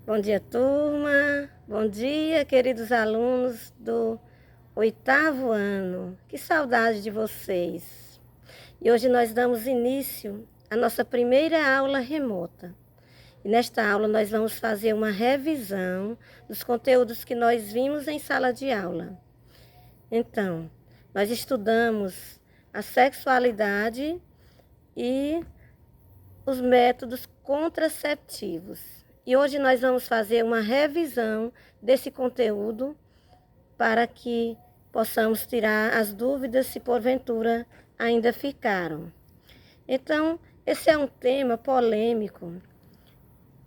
Bom dia, turma. Bom dia, queridos alunos do oitavo ano. Que saudade de vocês. E hoje nós damos início à nossa primeira aula remota. E nesta aula nós vamos fazer uma revisão dos conteúdos que nós vimos em sala de aula. Então, nós estudamos a sexualidade e os métodos contraceptivos. E hoje nós vamos fazer uma revisão desse conteúdo para que possamos tirar as dúvidas se porventura ainda ficaram. Então, esse é um tema polêmico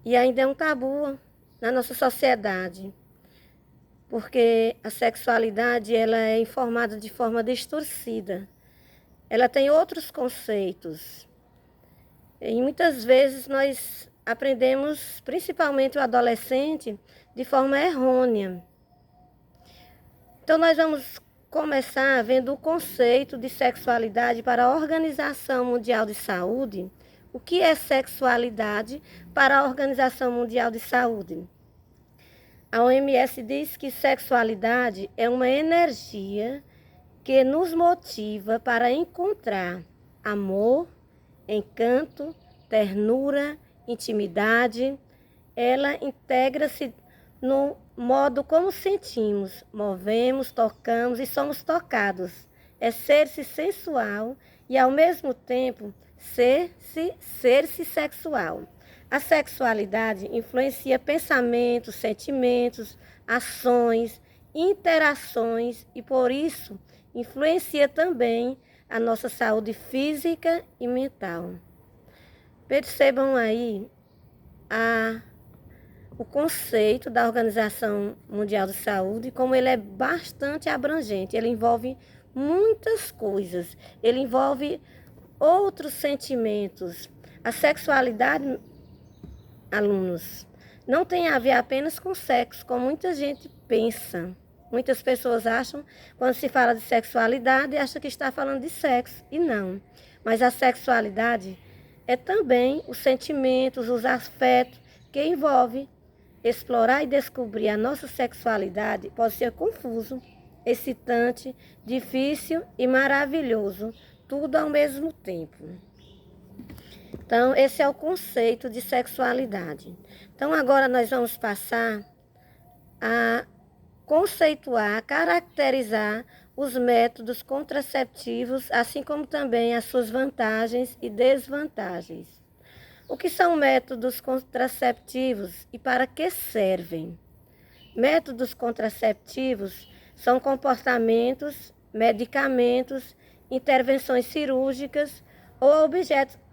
e ainda é um tabu na nossa sociedade, porque a sexualidade ela é informada de forma distorcida. Ela tem outros conceitos. E muitas vezes nós aprendemos, principalmente o adolescente, de forma errônea. Então nós vamos começar vendo o conceito de sexualidade para a Organização Mundial de Saúde. O que é sexualidade para a Organização Mundial de Saúde? A OMS diz que sexualidade é uma energia que nos motiva para encontrar amor, encanto, ternura, intimidade. Ela integra-se no modo como sentimos, movemos, tocamos e somos tocados. É ser-se sensual e, ao mesmo tempo, ser-se sexual. A sexualidade influencia pensamentos, sentimentos, ações, interações e, por isso, influencia também a nossa saúde física e mental. Percebam aí o conceito da Organização Mundial de Saúde, como ele é bastante abrangente. Ele envolve muitas coisas, ele envolve outros sentimentos. A sexualidade, alunos, não tem a ver apenas com sexo, como muita gente pensa. Muitas pessoas acham, quando se fala de sexualidade, acham que está falando de sexo, e não. Mas a sexualidade é também os sentimentos, os afetos que envolve explorar e descobrir a nossa sexualidade. Pode ser confuso, excitante, difícil e maravilhoso, tudo ao mesmo tempo. Então, esse é o conceito de sexualidade. Então, agora nós vamos passar a conceituar, caracterizar os métodos contraceptivos, assim como também as suas vantagens e desvantagens. O que são métodos contraceptivos e para que servem? Métodos contraceptivos são comportamentos, medicamentos, intervenções cirúrgicas ou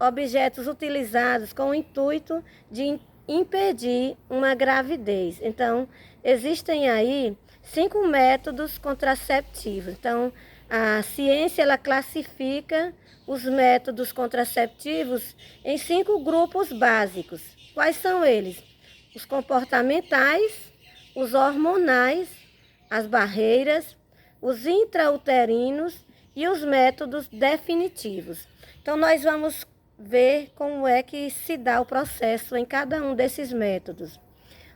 objetos utilizados com o intuito de impedir uma gravidez. Então, existem aí 5 métodos contraceptivos. Então, a ciência ela classifica os métodos contraceptivos em 5 grupos básicos. Quais são eles? Os comportamentais, os hormonais, as barreiras, os intrauterinos e os métodos definitivos. Então, nós vamos ver como é que se dá o processo em cada um desses métodos.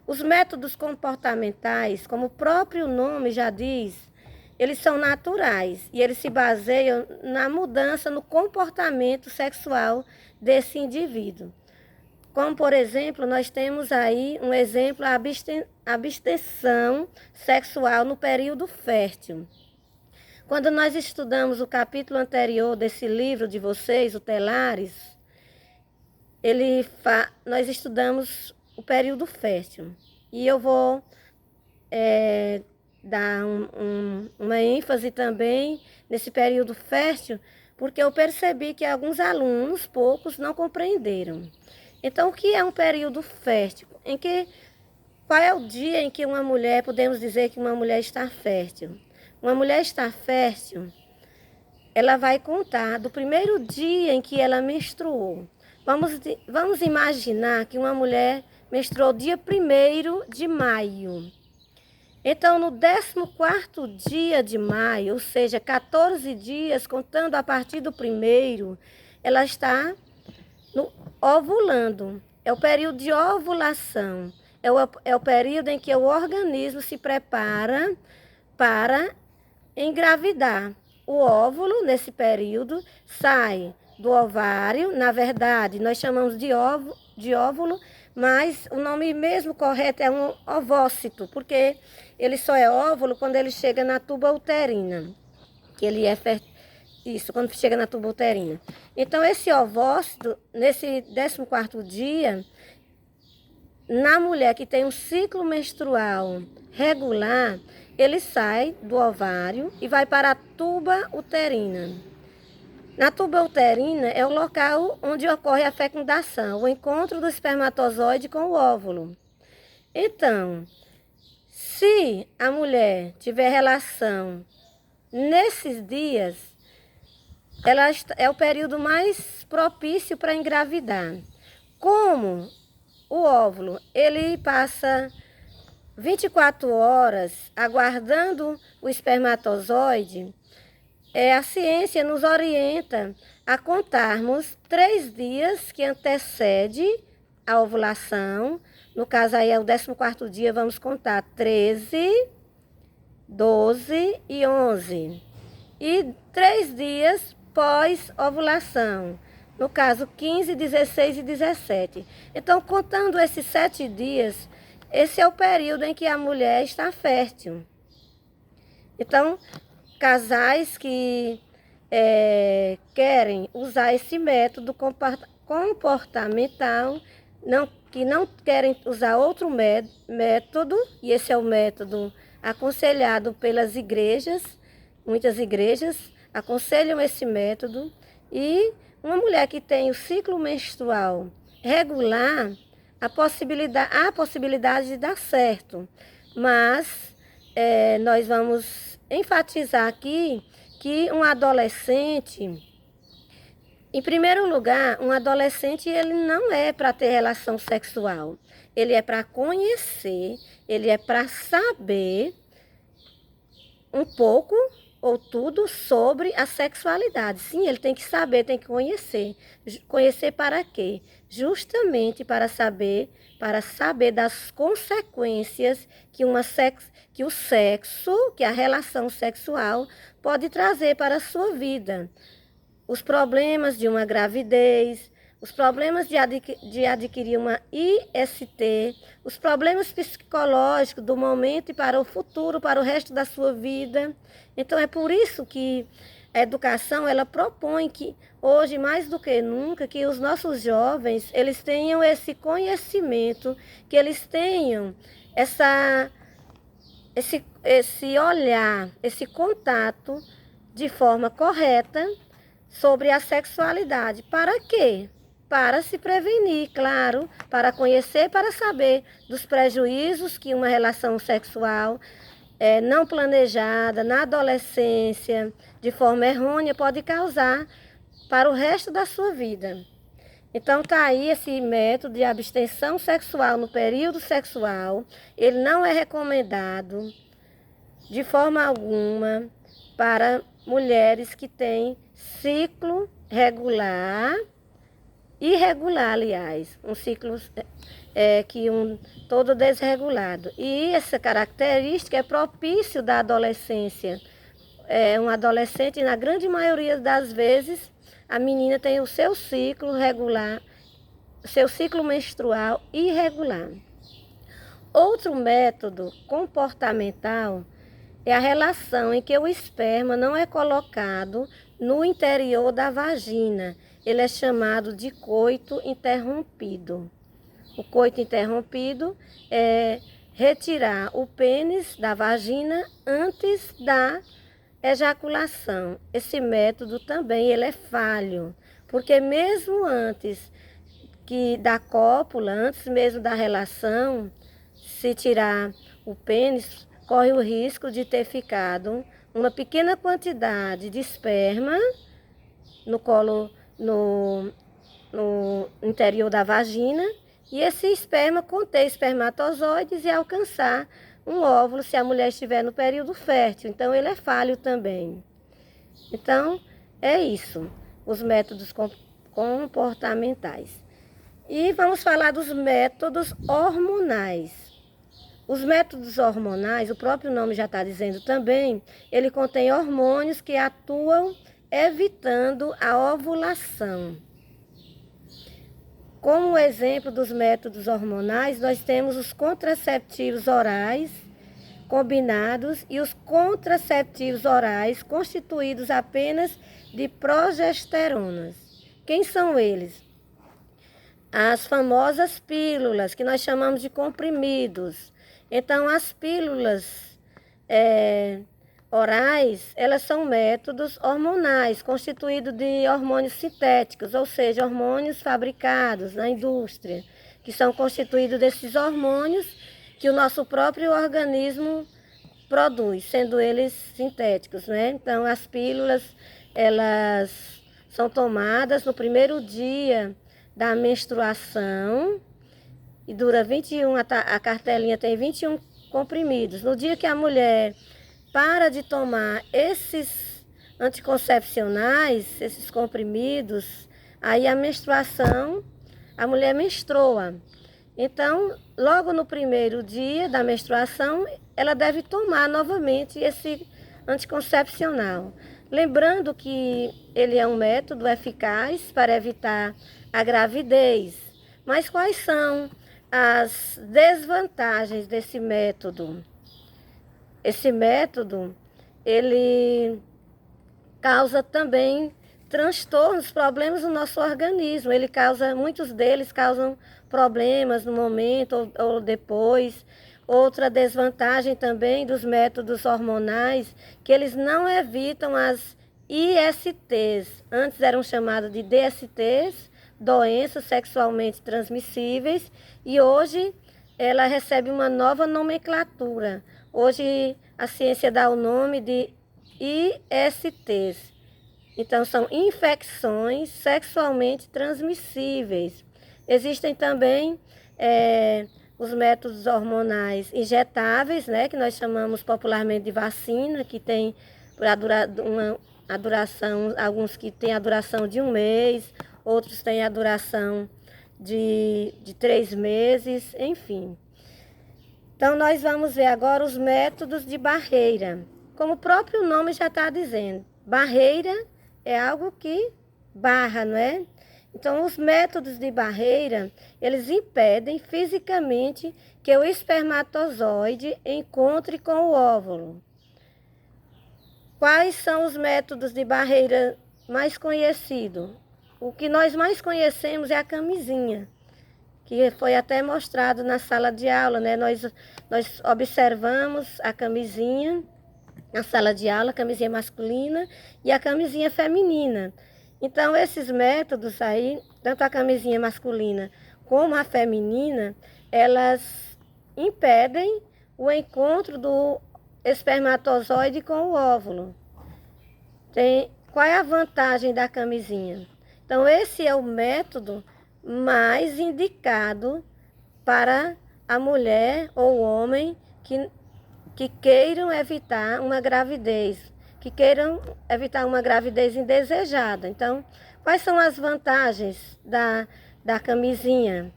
Os métodos comportamentais, como o próprio nome já diz, eles são naturais e eles se baseiam na mudança no comportamento sexual desse indivíduo. Como, por exemplo, nós temos aí um exemplo, a abstenção sexual no período fértil. Quando nós estudamos o capítulo anterior desse livro de vocês, o Telares, nós estudamos o período fértil. E eu vou dar uma ênfase também nesse período fértil, porque eu percebi que alguns alunos, poucos, não compreenderam. Então, o que é um período fértil? Qual é o dia em que uma mulher, podemos dizer que uma mulher está fértil? Uma mulher está fértil, ela vai contar do primeiro dia em que ela menstruou. Vamos imaginar que uma mulher menstruou dia 1º de maio. Então, no 14º dia de maio, ou seja, 14 dias, contando a partir do 1º, ela está ovulando. É o período de ovulação. é o período em que o organismo se prepara para engravidar. O óvulo, nesse período, sai do ovário. Na verdade, nós chamamos de óvulo, mas o nome mesmo correto é um ovócito, porque ele só é óvulo quando ele chega na tuba uterina, que ele é isso, quando chega na tuba uterina. Então, esse ovócito, nesse 14º dia, na mulher que tem um ciclo menstrual regular, ele sai do ovário e vai para a tuba uterina. Na tuba uterina é o local onde ocorre a fecundação, o encontro do espermatozoide com o óvulo. Então, se a mulher tiver relação nesses dias, é o período mais propício para engravidar. Como o óvulo, ele passa 24 horas aguardando o espermatozoide, a ciência nos orienta a contarmos 3 dias que antecede a ovulação. No caso aí é o 14º dia, vamos contar 13, 12 e 11. E 3 dias pós-ovulação. No caso, 15, 16 e 17. Então, contando esses 7 dias, esse é o período em que a mulher está fértil. Então, casais que querem usar esse método comportamental, que não querem usar outro método, e esse é o método aconselhado pelas igrejas, muitas igrejas aconselham esse método, e uma mulher que tem o ciclo menstrual regular, há possibilidade de dar certo, mas nós vamos enfatizar aqui que um adolescente, em primeiro lugar, um adolescente ele não é para ter relação sexual, ele é para conhecer, ele é para saber um pouco ou tudo sobre a sexualidade. Sim, ele tem que saber, tem que conhecer. Conhecer para quê? Justamente para saber das consequências que que a relação sexual pode trazer para a sua vida. Os problemas de uma gravidez, os problemas de adquirir uma IST, os problemas psicológicos do momento e para o futuro, para o resto da sua vida. Então, é por isso que a educação, ela propõe que, hoje, mais do que nunca, que os nossos jovens, eles tenham esse conhecimento, que eles tenham esse olhar, esse contato de forma correta sobre a sexualidade. Para quê? Para se prevenir, claro, para conhecer, para saber dos prejuízos que uma relação sexual não planejada, na adolescência, de forma errônea, pode causar para o resto da sua vida. Então, está aí esse método de abstenção sexual no período sexual. Ele não é recomendado de forma alguma para mulheres que têm ciclo regular, irregular, aliás, um ciclo todo desregulado. E essa característica é propício da adolescência. Um adolescente, na grande maioria das vezes, a menina tem o seu ciclo regular, seu ciclo menstrual irregular. Outro método comportamental é a relação em que o esperma não é colocado no interior da vagina. Ele é chamado de coito interrompido. O coito interrompido é retirar o pênis da vagina antes da ejaculação. Esse método também ele é falho, porque mesmo antes da cópula, antes mesmo da relação, se tirar o pênis, corre o risco de ter ficado uma pequena quantidade de esperma no interior da vagina, e esse esperma conter espermatozoides e alcançar um óvulo se a mulher estiver no período fértil. Então, ele é falho também. Então, é isso, os métodos comportamentais. E vamos falar dos métodos hormonais. Os métodos hormonais, o próprio nome já está dizendo também, ele contém hormônios que atuam evitando a ovulação. Como exemplo dos métodos hormonais, nós temos os contraceptivos orais combinados e os contraceptivos orais constituídos apenas de progesteronas. Quem são eles? As famosas pílulas, que nós chamamos de comprimidos. Então, as pílulas orais, elas são métodos hormonais, constituídos de hormônios sintéticos, ou seja, hormônios fabricados na indústria, que são constituídos desses hormônios que o nosso próprio organismo produz, sendo eles sintéticos, né? Então, as pílulas, elas são tomadas no primeiro dia da menstruação e dura 21, a cartelinha tem 21 comprimidos. No dia que a mulher para de tomar esses anticoncepcionais, esses comprimidos, aí a menstruação, a mulher menstrua. Então, logo no primeiro dia da menstruação, ela deve tomar novamente esse anticoncepcional. Lembrando que ele é um método eficaz para evitar a gravidez. Mas quais são as desvantagens desse método? Esse método, ele causa também transtornos, problemas no nosso organismo. Muitos deles causam problemas no momento ou depois. Outra desvantagem também dos métodos hormonais, que eles não evitam as ISTs. Antes eram chamadas de DSTs, doenças sexualmente transmissíveis, e hoje ela recebe uma nova nomenclatura. Hoje a ciência dá o nome de ISTs. Então, são infecções sexualmente transmissíveis. Existem também os métodos hormonais injetáveis, né, que nós chamamos popularmente de vacina, que tem a duração, alguns que têm a duração de 1 mês, outros têm a duração de 3 meses, enfim. Então, nós vamos ver agora os métodos de barreira. Como o próprio nome já está dizendo, barreira é algo que barra, não é? Então, os métodos de barreira, eles impedem fisicamente que o espermatozoide encontre com o óvulo. Quais são os métodos de barreira mais conhecidos? O que nós mais conhecemos é a camisinha, que foi até mostrado na sala de aula, né? Nós observamos a camisinha na sala de aula, a camisinha masculina e a camisinha feminina. Então, esses métodos aí, tanto a camisinha masculina como a feminina, elas impedem o encontro do espermatozoide com o óvulo. Qual é a vantagem da camisinha? Então, esse é o método mais indicado para a mulher ou o homem que queiram evitar uma gravidez, que queiram evitar uma gravidez indesejada. Então, quais são as vantagens da camisinha?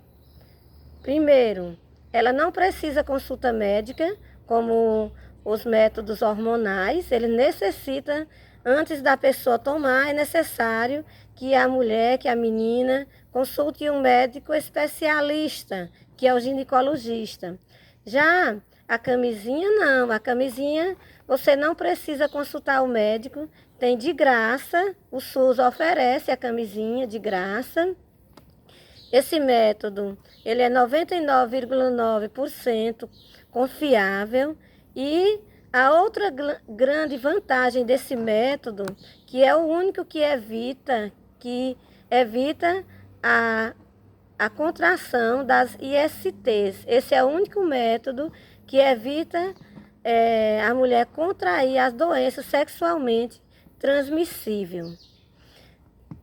Primeiro, ela não precisa consulta médica, como os métodos hormonais. Ele necessita, antes da pessoa tomar, é necessário que a mulher, que a menina, consulte um médico especialista, que é o ginecologista. Já a camisinha não, a camisinha você não precisa consultar o médico, tem de graça, o SUS oferece a camisinha de graça. Esse método, ele é 99,9% confiável, e a outra grande vantagem desse método, que é o único que evita a contração das ISTs. Esse é o único método que evita a mulher contrair as doenças sexualmente transmissíveis.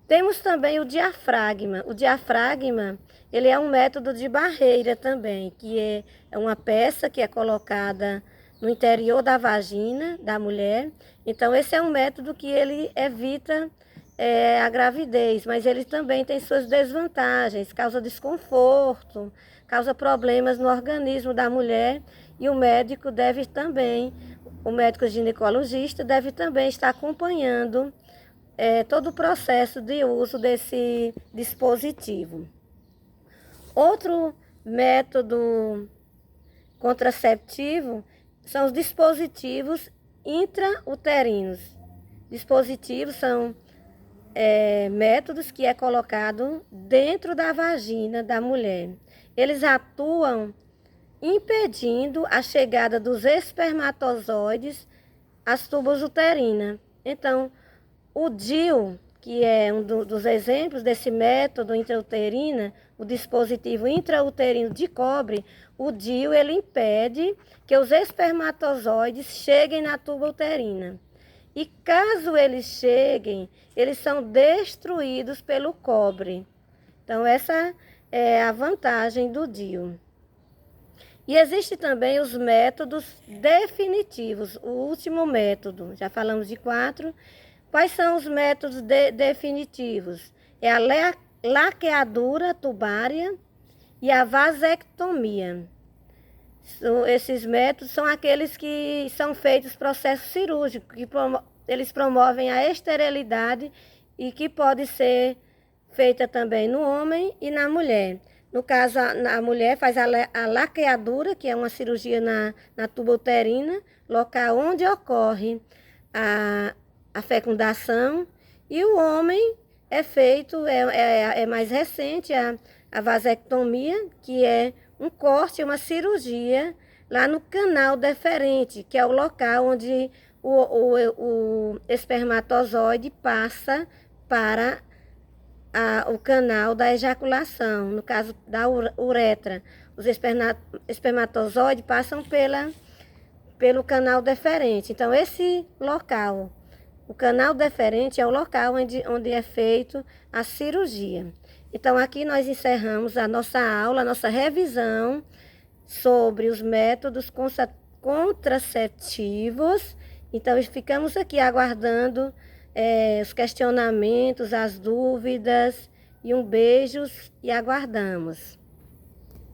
Temos também o diafragma. O diafragma, ele é um método de barreira também, que é uma peça que é colocada no interior da vagina da mulher. Então, esse é um método que ele evita a gravidez, mas ele também tem suas desvantagens, causa desconforto, causa problemas no organismo da mulher e o médico deve também, o médico ginecologista deve também estar acompanhando todo o processo de uso desse dispositivo. Outro método contraceptivo são os dispositivos intrauterinos. Dispositivos são métodos que é colocado dentro da vagina da mulher. Eles atuam impedindo a chegada dos espermatozoides às tubas uterinas. Então, o DIU, que é um dos exemplos desse método intrauterina, o dispositivo intrauterino de cobre, o DIU ele impede que os espermatozoides cheguem na tuba uterina. E caso eles cheguem, eles são destruídos pelo cobre. Então, essa é a vantagem do DIU. E existem também os métodos definitivos, o último método. Já falamos de 4. Quais são os métodos definitivos? É a laqueadura tubária e a vasectomia. Esses métodos são aqueles que são feitos processos cirúrgicos, que eles promovem a esterilidade e que pode ser feita também no homem e na mulher. No caso, a mulher faz a laqueadura, que é uma cirurgia na tuba uterina, local onde ocorre a fecundação, e o homem é feito, é mais recente, a vasectomia, que é um corte, uma cirurgia lá no canal deferente, que é o local onde o espermatozoide passa para o canal da ejaculação, no caso da uretra. Os espermatozoides passam pelo canal deferente. Então, esse local, o canal deferente, é o local onde é feito a cirurgia. Então, aqui nós encerramos a nossa aula, a nossa revisão sobre os métodos contraceptivos. Então, ficamos aqui aguardando os questionamentos, as dúvidas, e um beijo e aguardamos.